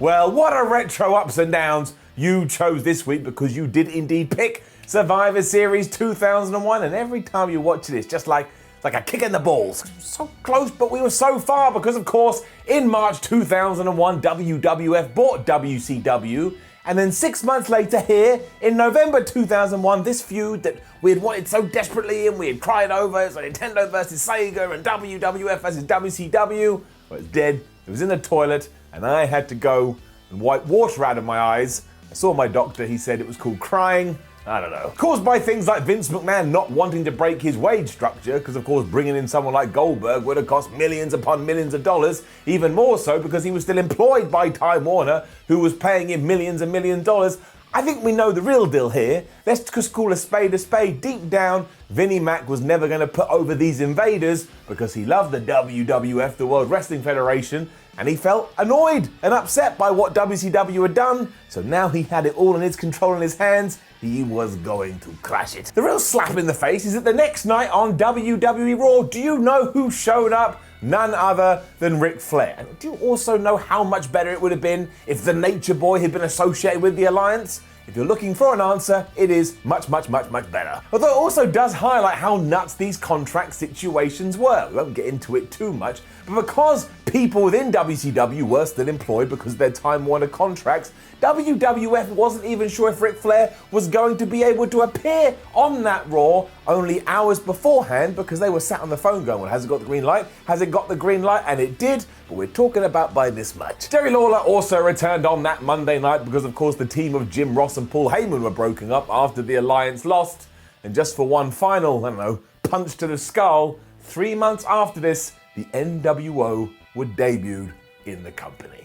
Well, what a retro ups and downs you chose this week, because you did indeed pick Survivor Series 2001, and every time you watch it, it's just like a kick in the balls. So close, but we were so far, because of course, in March 2001, WWF bought WCW, and then 6 months later here, in November 2001, this feud that we had wanted so desperately and we had cried over, so Nintendo versus Sega and WWF versus WCW, well, it's dead, it was in the toilet, and I had to go and wipe water out of my eyes. I saw my doctor, he said it was called crying. I don't know. Caused by things like Vince McMahon not wanting to break his wage structure, because of course bringing in someone like Goldberg would have cost millions upon millions of dollars, even more so because he was still employed by Time Warner, who was paying him millions and millions of dollars. I think we know the real deal here. Let's just call a spade a spade. Deep down, Vinnie Mac was never going to put over these invaders because he loved the WWF, the World Wrestling Federation, and he felt annoyed and upset by what WCW had done. So now he had it all in his control in his hands. He was going to crash it. The real slap in the face is that the next night on WWE Raw, do you know who showed up? None other than Ric Flair. And do you also know how much better it would have been if the Nature Boy had been associated with the Alliance? If you're looking for an answer, it is much, much, much, much better. Although it also does highlight how nuts these contract situations were. We won't get into it too much, but because people within WCW were still employed because of their Time Warner contracts, WWF wasn't even sure if Ric Flair was going to be able to appear on that Raw only hours beforehand, because they were sat on the phone going, well, has it got the green light? Has it got the green light? And it did, but we're talking about by this much. Jerry Lawler also returned on that Monday night because, of course, the team of Jim Ross and Paul Heyman were broken up after the Alliance lost. And just for one final, punch to the skull, 3 months after this, the NWO would debut in the company.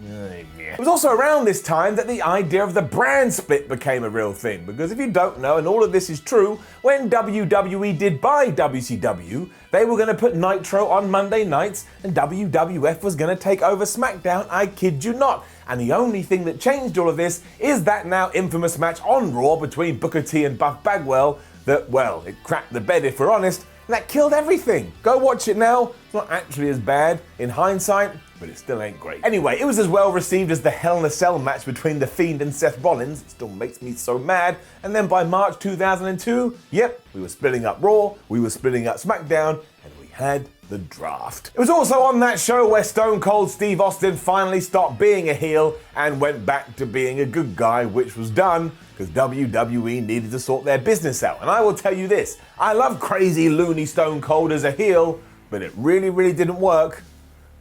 It was also around this time that the idea of the brand split became a real thing, because if you don't know, and all of this is true, when WWE did buy WCW, they were going to put Nitro on Monday nights and WWF was going to take over SmackDown, I kid you not. And the only thing that changed all of this is that now infamous match on Raw between Booker T and Buff Bagwell that, well, it cracked the bed if we're honest, and that killed everything. Go watch it now. It's not actually as bad in hindsight, but it still ain't great. Anyway, it was as well received as the Hell in a Cell match between The Fiend and Seth Rollins. It still makes me so mad. And then by March 2002, yep, we were splitting up Raw, we were splitting up SmackDown, and we had the draft. It was also on that show where Stone Cold Steve Austin finally stopped being a heel and went back to being a good guy, which was done because WWE needed to sort their business out. And I will tell you this, I love crazy loony Stone Cold as a heel, but it really, really didn't work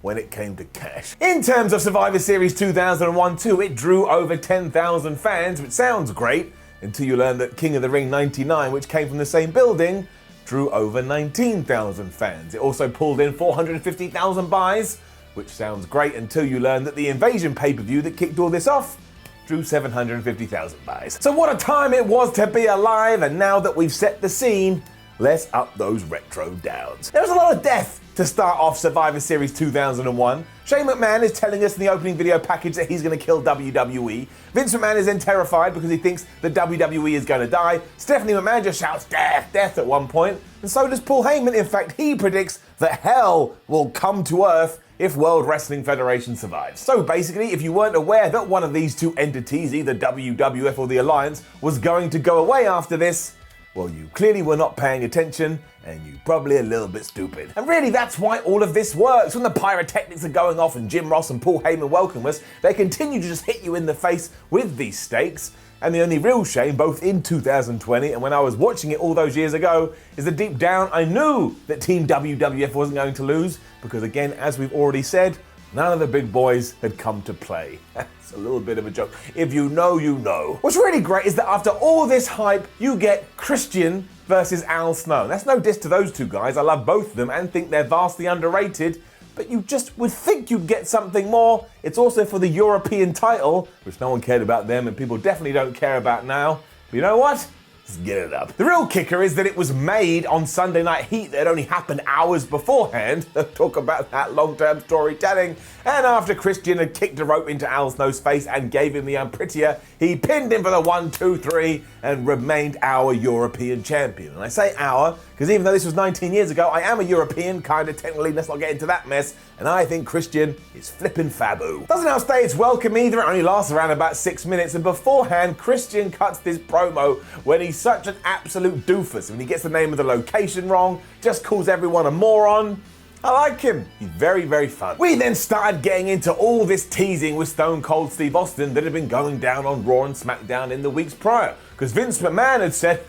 when it came to cash. In terms of Survivor Series 2001 too, it drew over 10,000 fans, which sounds great until you learn that King of the Ring 99, which came from the same building, drew over 19,000 fans. It also pulled in 450,000 buys, which sounds great until you learn that the Invasion pay-per-view that kicked all this off drew 750,000 buys. So what a time it was to be alive, and now that we've set the scene, let's up those retro downs. There was a lot of death to start off Survivor Series 2001. Shane McMahon is telling us in the opening video package that he's going to kill WWE. Vince McMahon is then terrified because he thinks that WWE is going to die. Stephanie McMahon just shouts death, death at one point. And so does Paul Heyman. In fact, he predicts that hell will come to Earth if World Wrestling Federation survives. So basically, if you weren't aware that one of these two entities, either WWF or the Alliance, was going to go away after this, well, you clearly were not paying attention, and you're probably a little bit stupid. And really, that's why all of this works. When the pyrotechnics are going off and Jim Ross and Paul Heyman welcome us, they continue to just hit you in the face with these stakes. And the only real shame, both in 2020 and when I was watching it all those years ago, is that deep down I knew that Team WWF wasn't going to lose, because again, as we've already said, none of the big boys had come to play. It's a little bit of a joke. If you know, you know. What's really great is that after all this hype, you get Christian versus Al Snow. That's no diss to those two guys. I love both of them and think they're vastly underrated, but you just would think you'd get something more. It's also for the European title, which no one cared about them and people definitely don't care about now. But you know what? Let's get it up. The real kicker is that it was made on Sunday Night Heat that only happened hours beforehand. Talk about that long-term storytelling. And after Christian had kicked a rope into Al Snow's face and gave him the unprettier, he pinned him for the 1, 2, 3 and remained our European champion. And I say our Because even though this was 19 years ago, I am a European, kind of technically, let's not get into that mess, and I think Christian is flippin' fabu. Doesn't outstay its welcome either, it only lasts around about 6 minutes, and beforehand, Christian cuts this promo when he's such an absolute doofus. When he gets the name of the location wrong, just calls everyone a moron. I like him. He's very, very fun. We then started getting into all this teasing with Stone Cold Steve Austin that had been going down on Raw and SmackDown in the weeks prior. Because Vince McMahon had said,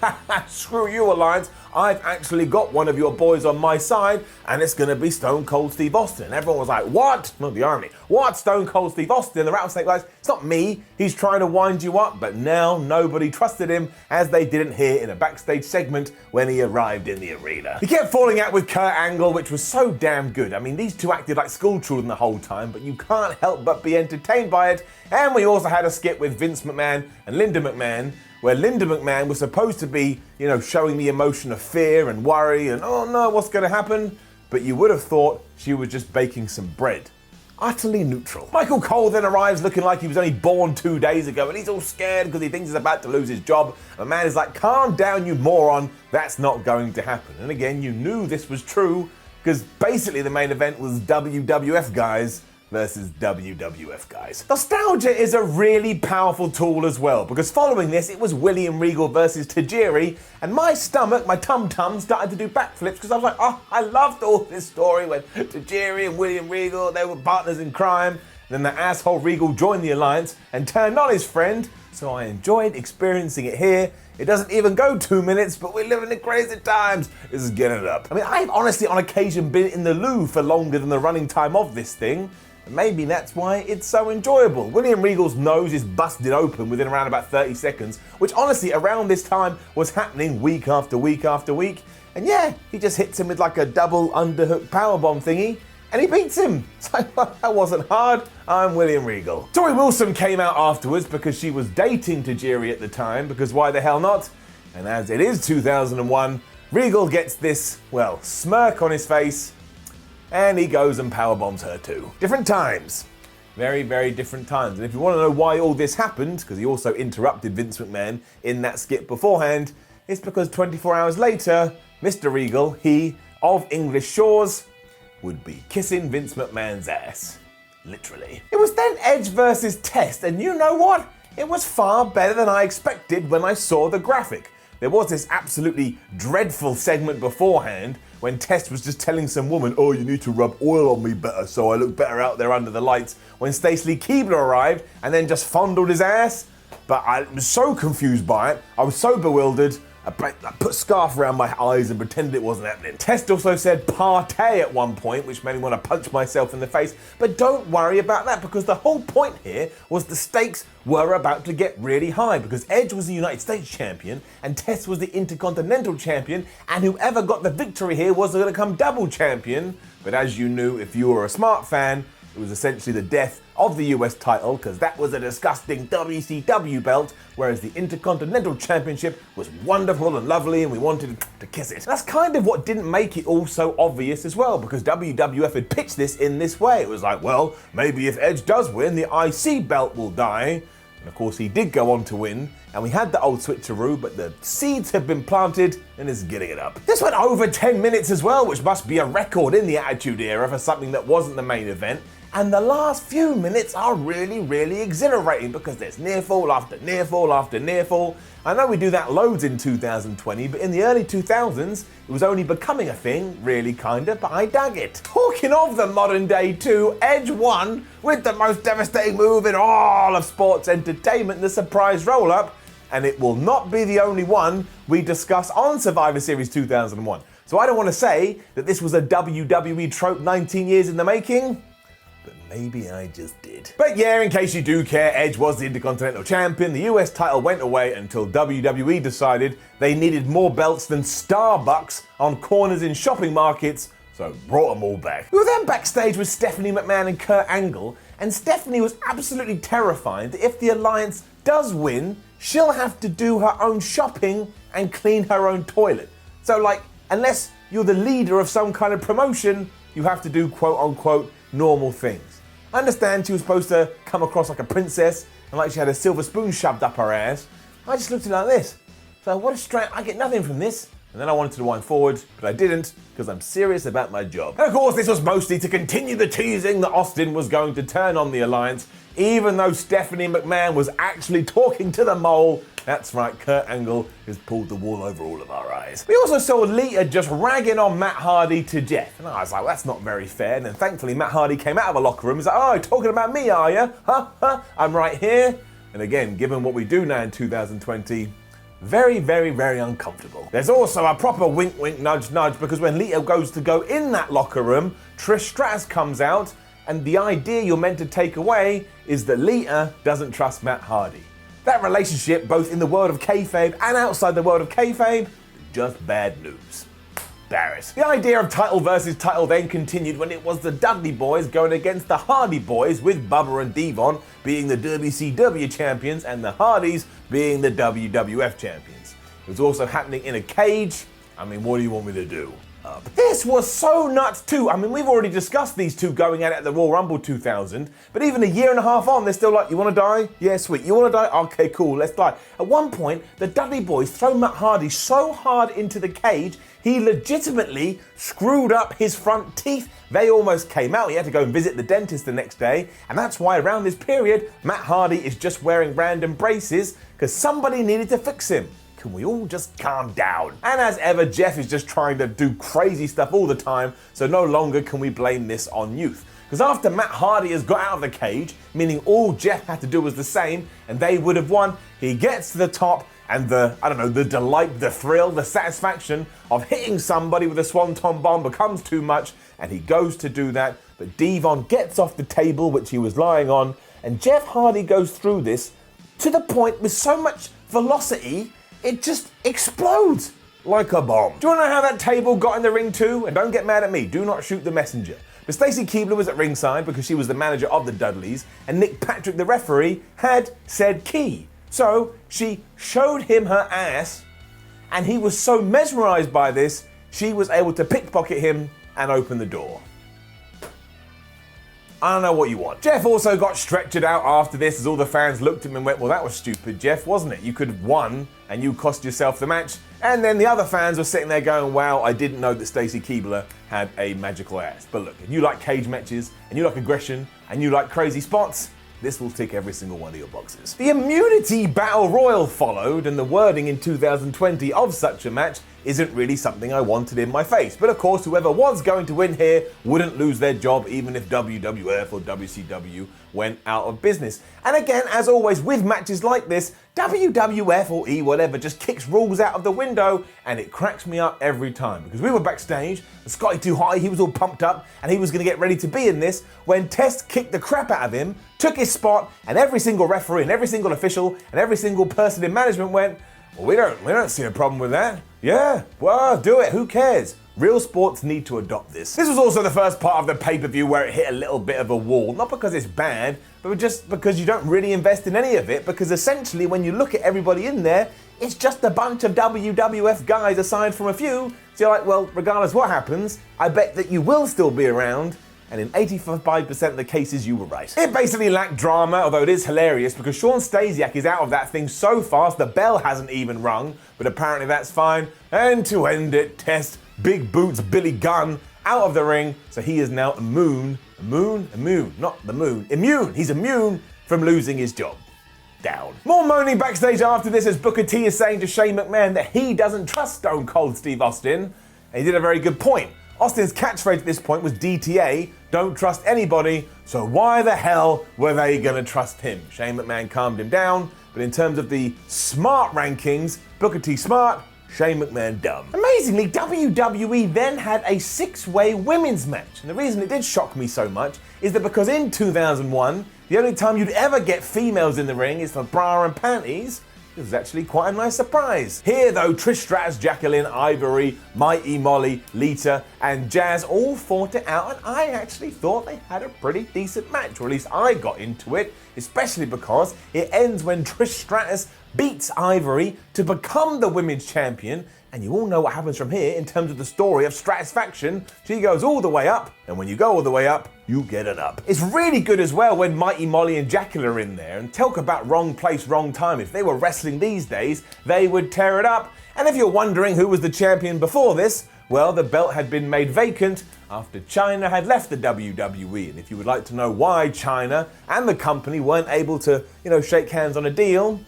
screw you, Alliance, I've actually got one of your boys on my side, and it's going to be Stone Cold Steve Austin. And everyone was like, what? Not the irony. What? Stone Cold Steve Austin? The Rattlesnake guys, it's not me. He's trying to wind you up. But now nobody trusted him, as they didn't hear in a backstage segment when he arrived in the arena. He kept falling out with Kurt Angle, which was so damn good. I mean, these two acted like school children the whole time, but you can't help but be entertained by it. And we also had a skit with Vince McMahon and Linda McMahon, where Linda McMahon was supposed to be, showing the emotion of fear and worry and, oh no, what's going to happen? But you would have thought she was just baking some bread. Utterly neutral. Michael Cole then arrives looking like he was only born 2 days ago, and he's all scared because he thinks he's about to lose his job. The man is like, calm down, you moron. That's not going to happen. And again, you knew this was true because basically the main event was WWF guys versus WWF guys. Nostalgia is a really powerful tool as well, because following this, it was William Regal versus Tajiri, and my stomach, my tum-tum, started to do backflips because I was like, oh, I loved all this story when Tajiri and William Regal, they were partners in crime. Then the asshole Regal joined the Alliance and turned on his friend, so I enjoyed experiencing it here. It doesn't even go 2 minutes, but we're living in crazy times. This is getting it up. I mean, I've honestly on occasion been in the loo for longer than the running time of this thing. Maybe that's why it's so enjoyable. William Regal's nose is busted open within around about 30 seconds, which honestly around this time was happening week after week after week. And yeah, he just hits him with like a double underhook powerbomb thingy, and he beats him. So that wasn't hard. I'm William Regal. Tori Wilson came out afterwards because she was dating Tajiri at the time, because why the hell not? And as it is 2001, Regal gets this, smirk on his face, and he goes and powerbombs her too. Different times. Very, very different times. And if you want to know why all this happened, because he also interrupted Vince McMahon in that skit beforehand, it's because 24 hours later, Mr. Regal, he of English shores, would be kissing Vince McMahon's ass. Literally. It was then Edge versus Test, and you know what? It was far better than I expected when I saw the graphic. There was this absolutely dreadful segment beforehand when Test was just telling some woman, oh, you need to rub oil on me better so I look better out there under the lights, when Stacey Keibler arrived and then just fondled his ass. But I was so confused by it, I was so bewildered, I put a scarf around my eyes and pretended it wasn't happening. Test also said partay at one point, which made me want to punch myself in the face. But don't worry about that, because the whole point here was the stakes were about to get really high, because Edge was the United States champion and Test was the Intercontinental champion, and whoever got the victory here was going to come double champion. But as you knew, if you were a smart fan, it was essentially the death of the US title, because that was a disgusting WCW belt, whereas the Intercontinental Championship was wonderful and lovely and we wanted to kiss it. That's kind of what didn't make it all so obvious as well, because WWF had pitched this in this way. It was like, well, maybe if Edge does win, the IC belt will die. And of course he did go on to win, and we had the old switcheroo, but the seeds have been planted and is getting it up. This went over 10 minutes as well, which must be a record in the Attitude Era for something that wasn't the main event. And the last few minutes are really, really exhilarating, because there's near fall after near fall after near fall. I know we do that loads in 2020, but in the early 2000s, it was only becoming a thing, really kinda, but I dug it. Talking of the modern day too, Edge won with the most devastating move in all of sports entertainment, the surprise roll-up, and it will not be the only one we discuss on Survivor Series 2001. So I don't want to say that this was a WWE trope 19 years in the making, but maybe I just did. But yeah, in case you do care, Edge was the Intercontinental Champion. The US title went away until WWE decided they needed more belts than Starbucks on corners in shopping markets, so brought them all back. We were then backstage with Stephanie McMahon and Kurt Angle, and Stephanie was absolutely terrified that if the Alliance does win, she'll have to do her own shopping and clean her own toilet. So like, unless you're the leader of some kind of promotion, you have to do quote unquote normal things. I understand she was supposed to come across like a princess and like she had a silver spoon shoved up her ass. I just looked at it like this. So what a strange, I get nothing from this. And then I wanted to wind forward, but I didn't, because I'm serious about my job. And of course, this was mostly to continue the teasing that Austin was going to turn on the Alliance, even though Stephanie McMahon was actually talking to the mole. That's right, Kurt Angle has pulled the wool over all of our eyes. We also saw Lita just ragging on Matt Hardy to Jeff. And I was like, well, that's not very fair. And then thankfully, Matt Hardy came out of the locker room. He's like, oh, talking about me, are you? Huh? I'm right here. And again, given what we do now in 2020, very, very, very uncomfortable. There's also a proper wink, wink, nudge, nudge, because when Lita goes to go in that locker room, Trish Stratus comes out, and the idea you're meant to take away is that Lita doesn't trust Matt Hardy. That relationship, both in the world of kayfabe and outside the world of kayfabe, just bad news. Barris. The idea of title versus title then continued when it was the Dudley Boys going against the Hardy Boys, with Bubba and Devon being the WCW champions and the Hardys being the WWF champions. It was also happening in a cage. I mean, what do you want me to do? This was so nuts too. I mean, we've already discussed these two going at it at the Royal Rumble 2000, but even a year and a half on, they're still like, you want to die? Yeah, sweet. You want to die? Okay, cool, let's die. At one point, the Dudley Boys throw Matt Hardy so hard into the cage, he legitimately screwed up his front teeth. They almost came out. He had to go and visit the dentist the next day, and that's why around this period, Matt Hardy is just wearing random braces, because somebody needed to fix him. Can we all just calm down? And as ever, Jeff is just trying to do crazy stuff all the time, so no longer can we blame this on youth. Because after Matt Hardy has got out of the cage, meaning all Jeff had to do was the same, and they would have won, he gets to the top, and the delight, the thrill, the satisfaction of hitting somebody with a swanton bomb becomes too much, and he goes to do that, but Devon gets off the table which he was lying on, and Jeff Hardy goes through this to the point with so much velocity, it just explodes like a bomb. Do you want to know how that table got in the ring too? And don't get mad at me, do not shoot the messenger. But Stacy Keibler was at ringside because she was the manager of the Dudleys, and Nick Patrick, the referee, had said key. So she showed him her ass, and he was so mesmerized by this, she was able to pickpocket him and open the door. I don't know what you want. Jeff also got stretchered out after this as all the fans looked at him and went, well, that was stupid, Jeff, wasn't it? You could have won and you cost yourself the match. And then the other fans were sitting there going, wow, I didn't know that Stacy Keibler had a magical ass. But look, if you like cage matches and you like aggression and you like crazy spots, this will tick every single one of your boxes. The immunity battle royal followed, and the wording in 2020 of such a match isn't really something I wanted in my face. But of course, whoever was going to win here wouldn't lose their job even if WWF or WCW went out of business. And again, as always with matches like this, WWF or E whatever just kicks rules out of the window, and it cracks me up every time. Because we were backstage, and Scotty 2 Hotty, he was all pumped up, and he was gonna get ready to be in this, when Test kicked the crap out of him, took his spot, and every single referee and every single official and every single person in management went, well, we don't see a problem with that. Yeah, well, do it, who cares? Real sports need to adopt this. This was also the first part of the pay-per-view where it hit a little bit of a wall, not because it's bad, but just because you don't really invest in any of it, because essentially when you look at everybody in there, it's just a bunch of WWF guys aside from a few, so you're like, well, regardless what happens, I bet that you will still be around, and in 85% of the cases you were right. It basically lacked drama, although it is hilarious because Sean Stasiak is out of that thing so fast the bell hasn't even rung, but apparently that's fine. And to end it, Test Big Boots Billy Gunn out of the ring, so he is now immune, not the moon, immune, he's immune from losing his job. Down. More moaning backstage after this as Booker T is saying to Shane McMahon that he doesn't trust Stone Cold Steve Austin, and he did a very good point. Austin's catchphrase at this point was DTA, don't trust anybody, so why the hell were they gonna trust him? Shane McMahon calmed him down, but in terms of the smart rankings, Booker T smart, Shane McMahon dumb. Amazingly, WWE then had a 6-way women's match, and the reason it did shock me so much is that because in 2001, the only time you'd ever get females in the ring is for bra and panties. It was actually quite a nice surprise. Here though, Trish Stratus, Jacqueline, Ivory, Mighty Molly, Lita, and Jazz all fought it out, and I actually thought they had a pretty decent match, or at least I got into it, especially because it ends when Trish Stratus beats Ivory to become the women's champion, and you all know what happens from here in terms of the story of Stratusfaction. She goes all the way up, and when you go all the way up, you get an up. It's really good as well when Mighty Molly and Jacqueline are in there, and talk about wrong place, wrong time. If they were wrestling these days, they would tear it up. And if you're wondering who was the champion before this, well, the belt had been made vacant after China had left the WWE. And if you would like to know why China and the company weren't able to, shake hands on a deal,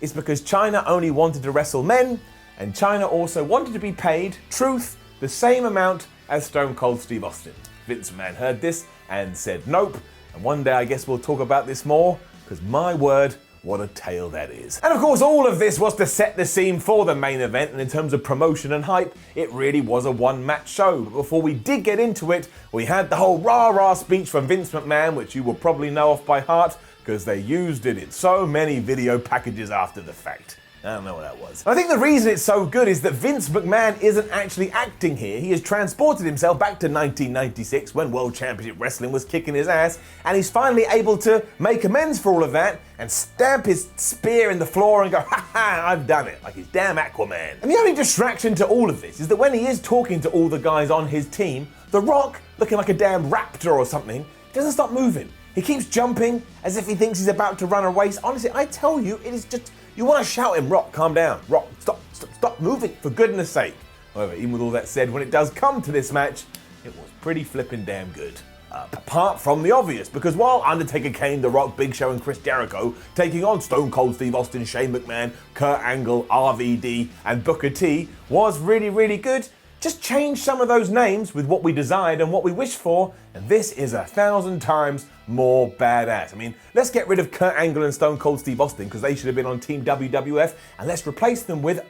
it's because China only wanted to wrestle men, and China also wanted to be paid, truth, the same amount as Stone Cold Steve Austin. Vince McMahon heard this and said nope. And one day I guess we'll talk about this more, because my word, what a tale that is. And of course, all of this was to set the scene for the main event, and in terms of promotion and hype, it really was a one-match show. But before we did get into it, we had the whole rah-rah speech from Vince McMahon, which you will probably know off by heart, because they used it in so many video packages after the fact. I don't know what that was. I think the reason it's so good is that Vince McMahon isn't actually acting here. He has transported himself back to 1996 when World Championship Wrestling was kicking his ass, and he's finally able to make amends for all of that and stamp his spear in the floor and go, ha ha, I've done it, like he's damn Aquaman. And the only distraction to all of this is that when he is talking to all the guys on his team, The Rock, looking like a damn raptor or something, doesn't stop moving. He keeps jumping as if he thinks he's about to run a race. Honestly, I tell you, it is just, you want to shout him, Rock, calm down. Rock, stop moving, for goodness sake. However, even with all that said, when it does come to this match, it was pretty flippin' damn good. Apart from the obvious, because while Undertaker, Kane, The Rock, Big Show and Chris Jericho taking on Stone Cold Steve Austin, Shane McMahon, Kurt Angle, RVD and Booker T was really, really good, just change some of those names with what we desired and what we wished for, and this is 1,000 times more badass. I mean, let's get rid of Kurt Angle and Stone Cold Steve Austin because they should have been on Team WWF, and let's replace them with,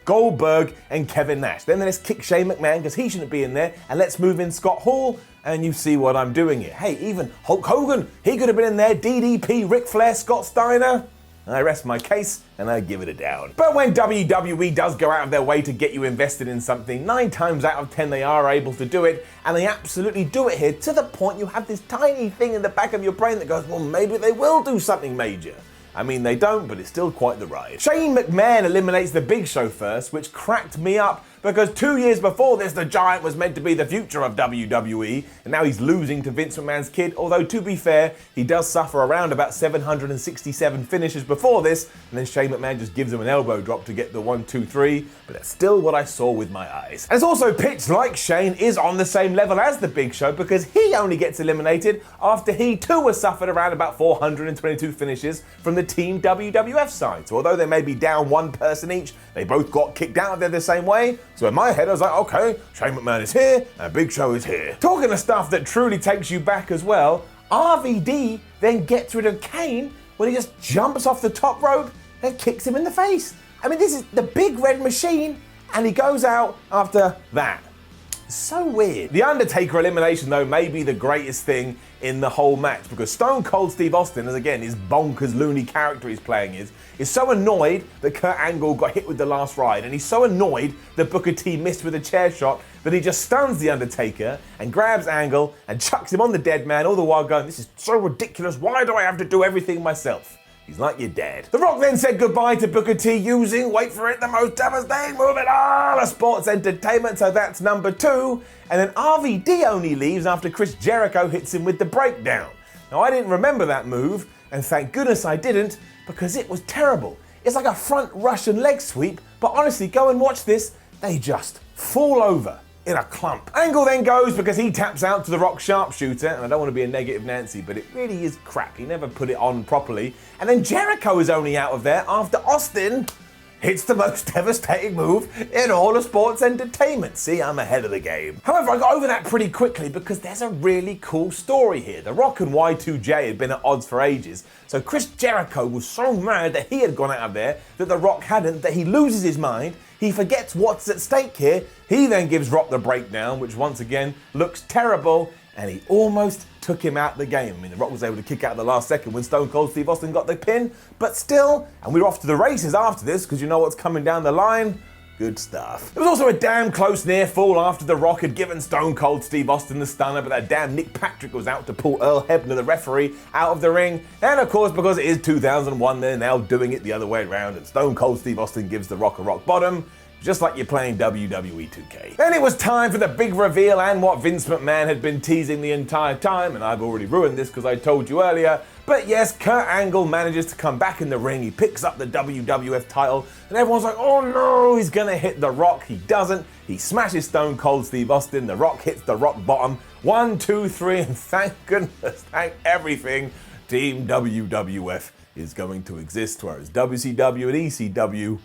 Goldberg and Kevin Nash. Then let's kick Shane McMahon because he shouldn't be in there, and let's move in Scott Hall, and you see what I'm doing here. Hey, even Hulk Hogan, he could have been in there, DDP, Ric Flair, Scott Steiner. I rest my case and I give it a down. But when WWE does go out of their way to get you invested in something, 9 times out of 10 they are able to do it, and they absolutely do it here to the point you have this tiny thing in the back of your brain that goes, well, maybe they will do something major. I mean, they don't, but it's still quite the ride. Shane McMahon eliminates the Big Show first, which cracked me up because 2 years before this, the Giant was meant to be the future of WWE, and now he's losing to Vince McMahon's kid, although to be fair, he does suffer around about 767 finishes before this, and then Shane McMahon just gives him an elbow drop to get the 1, 2, 3, but that's still what I saw with my eyes. And it's also pitched like Shane is on the same level as the Big Show because he only gets eliminated after he too has suffered around about 422 finishes from the Team WWF side. So although they may be down one person each, they both got kicked out of there the same way. So in my head, I was like, okay, Shane McMahon is here, and Big Show is here. Talking of stuff that truly takes you back as well, RVD then gets rid of Kane when he just jumps off the top rope and kicks him in the face. I mean, this is the big red machine, and he goes out after that. So weird. The Undertaker elimination, though, may be the greatest thing in the whole match because Stone Cold Steve Austin, as again his bonkers loony character he's playing is so annoyed that Kurt Angle got hit with the last ride, and he's so annoyed that Booker T missed with a chair shot that he just stuns the Undertaker and grabs Angle and chucks him on the dead man, all the while going, this is so ridiculous, why do I have to do everything myself? He's like your dad. The Rock then said goodbye to Booker T using, wait for it, the most devastating move in all of sports entertainment, so that's number 2. And then RVD only leaves after Chris Jericho hits him with the breakdown. Now, I didn't remember that move, and thank goodness I didn't, because it was terrible. It's like a front Russian leg sweep, but honestly, go and watch this, they just fall over in a clump. Angle then goes because he taps out to the Rock sharpshooter, and I don't want to be a negative Nancy, but it really is crap. He never put it on properly. And then Jericho is only out of there after Austin hits the most devastating move in all of sports entertainment. See, I'm ahead of the game. However, I got over that pretty quickly because there's a really cool story here. The Rock and Y2J had been at odds for ages, so Chris Jericho was so mad that he had gone out of there that The Rock hadn't, that he loses his mind. He forgets what's at stake here. He then gives Rock the breakdown, which once again looks terrible, and he almost took him out the game. I mean, The Rock was able to kick out at the last second when Stone Cold Steve Austin got the pin, but still, and we were off to the races after this, because you know what's coming down the line. Good stuff. There was also a damn close near fall after The Rock had given Stone Cold Steve Austin the stunner, but that damn Nick Patrick was out to pull Earl Hebner, the referee, out of the ring. And of course, because it is 2001, they're now doing it the other way around, and Stone Cold Steve Austin gives The Rock a rock bottom, which just like you're playing WWE 2K. Then it was time for the big reveal and what Vince McMahon had been teasing the entire time, and I've already ruined this because I told you earlier. But yes, Kurt Angle manages to come back in the ring. He picks up the WWF title, and everyone's like, oh no, he's gonna hit The Rock. He doesn't. He smashes Stone Cold Steve Austin. The Rock hits the rock bottom. 1, 2, 3, and thank goodness, thank everything, Team WWF is going to exist, whereas WCW and ECW,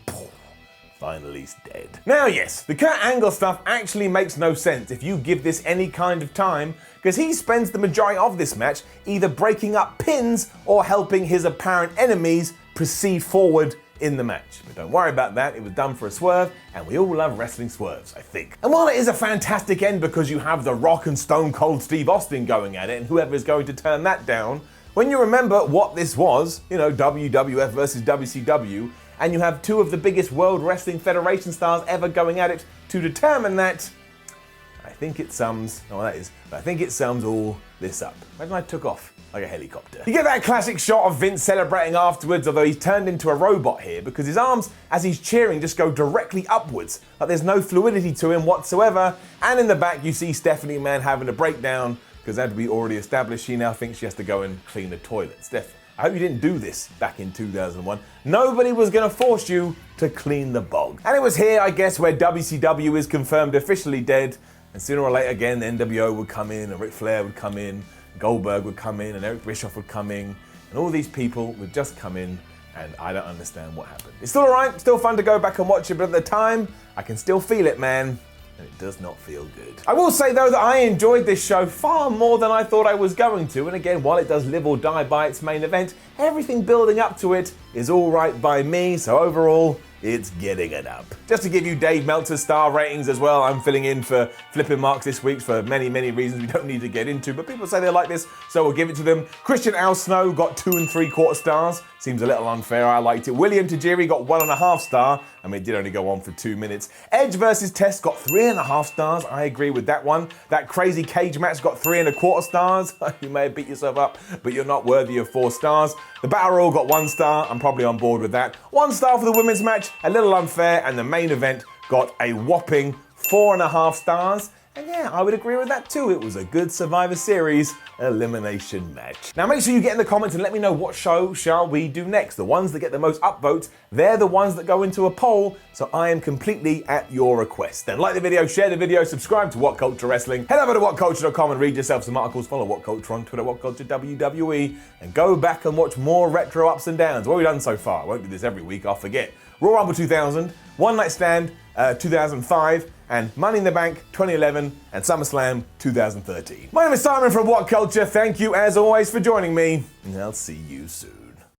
finally is dead. Now yes, the Kurt Angle stuff actually makes no sense if you give this any kind of time, because he spends the majority of this match either breaking up pins or helping his apparent enemies proceed forward in the match. But don't worry about that, it was done for a swerve, and we all love wrestling swerves, I think. And while it is a fantastic end because you have The Rock and Stone Cold Steve Austin going at it, and whoever is going to turn that down, when you remember what this was, WWF versus WCW, and you have two of the biggest World Wrestling Federation stars ever going at it to determine that, I think it sums all this up. Imagine I took off like a helicopter. You get that classic shot of Vince celebrating afterwards, although he's turned into a robot here because his arms, as he's cheering, just go directly upwards. Like there's no fluidity to him whatsoever. And in the back, you see Stephanie McMahon having a breakdown because as we already established, she now thinks she has to go and clean the toilet. Steph, I hope you didn't do this back in 2001. Nobody was going to force you to clean the bog. And it was here, I guess, where WCW is confirmed officially dead. And sooner or later, again, the NWO would come in, and Ric Flair would come in, Goldberg would come in, and Eric Bischoff would come in, and all these people would just come in, and I don't understand what happened. It's still alright, still fun to go back and watch it, but at the time, I can still feel it, man. And it does not feel good. I will say though that I enjoyed this show far more than I thought I was going to, and again, while it does live or die by its main event, everything building up to it is alright by me, so overall, it's getting it up. Just to give you Dave Meltzer's star ratings as well, I'm filling in for flipping marks this week for many, many reasons we don't need to get into, but people say they like this, so we'll give it to them. Christian Al Snow got 2 3/4 stars. Seems a little unfair, I liked it. William Tajiri got 1.5 star. I mean, it did only go on for 2 minutes. Edge versus Test got 3.5 stars. I agree with that one. That crazy cage match got 3.25 stars. You may have beat yourself up, but you're not worthy of 4 stars. The Battle Royal got 1 star. I'm probably on board with that. 1 star for the women's match, a little unfair, and the main event got a whopping 4.5 stars. And yeah, I would agree with that too. It was a good Survivor Series elimination match. Now make sure you get in the comments and let me know what show shall we do next. The ones that get the most upvotes, they're the ones that go into a poll, so I am completely at your request. Then like the video, share the video, subscribe to What Culture Wrestling, head over to whatculture.com and read yourself some articles, follow What Culture on Twitter, What Culture WWE, and go back and watch more retro ups and downs. What have we done so far? I won't do this every week, I'll forget. Royal Rumble 2000, One Night Stand 2005, and Money in the Bank 2011, and SummerSlam 2013. My name is Simon from What Culture. Thank you as always for joining me, and I'll see you soon.